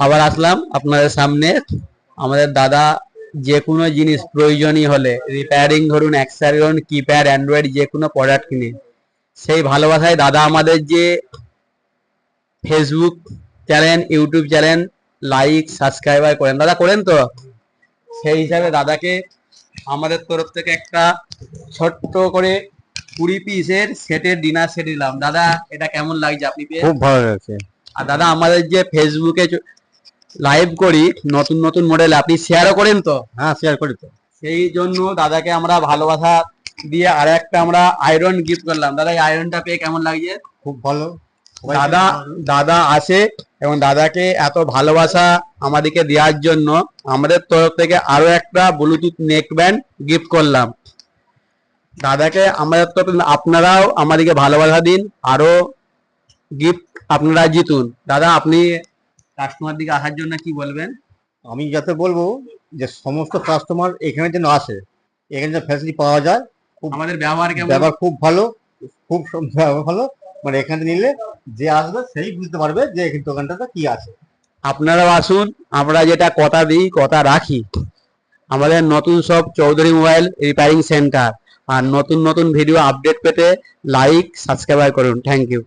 আবার আসলাম আপনাদের সামনে। আমাদের দাদা যে কোনো জিনিস প্রয়োজনীয় হলে রিপেয়ারিং, ধরুন অ্যাক্সেসরিজ, কিপ্যাড, অ্যান্ড্রয়েড যে কোনো প্রোডাক্ট কিনে সেই ভালোবাসায় দাদা আমাদের যে Facebook channel, YouTube channel like subscriber করেন, দাদা করেন তো? সেই হিসাবে দাদাকে আমাদের তরফ থেকে একটা ছোট্ট করে 20 পিসের সেটের ডিনার সেট দিলাম। দাদা এটা কেমন লাগছে আপনি পেয়ে? খুব ভালো লাগছে। আর দাদা আমাদের যে ফেসবুকে লাইভ করি নতুন নতুন মডেল, আপনি শেয়ারও করেন তো? হ্যাঁ, শেয়ার করি তো। সেই জন্য দাদাকে আমরা ভালোবাসা দিয়ে আর একটা আমরা আয়রন গিফট করলাম। দাদা এই আয়রনটা পেয়ে কেমন লাগছে? খুব ভালো। দাদা দাদা আসে এবং দাদাকে এত ভালোবাসা আমাদেরকে দেওয়ার জন্য আমাদের তরফ থেকে আরো একটা ব্লুটুথ নেক ব্যান্ড গিফট করলাম দাদাকে। আমাদের তরফ থেকে আপনারাও আমাদেরকে ভালোবাসা দিন, আরো গিফট আপনারা জিতুন। দাদা আপনি কাস্টমার দিকে আসার জন্য কি বলবেন? আমি যাতে বলবো যে সমস্ত কাস্টমার এখানে যেন আসে, এখানে যে ফ্যাসিলিটি পাওয়া যায়, খুব আমাদের ব্যবহার কেমন? ব্যবহার খুব ভালো, খুব ব্যবহার ভালো। মানে এখানে নিলে যে আসবে সেই বুঝতে পারবে যে এই দোকানটাতে কি আছে। আপনারাও আসুন, আমরা যেটা কথা দিই কথা রাখি। আমাদের নতুন সব চৌধুরী মোবাইল রিপেয়ারিং সেন্টার। আর নতুন নতুন ভিডিও আপডেট পেতে লাইক সাবস্ক্রাইব করুন। Thank you.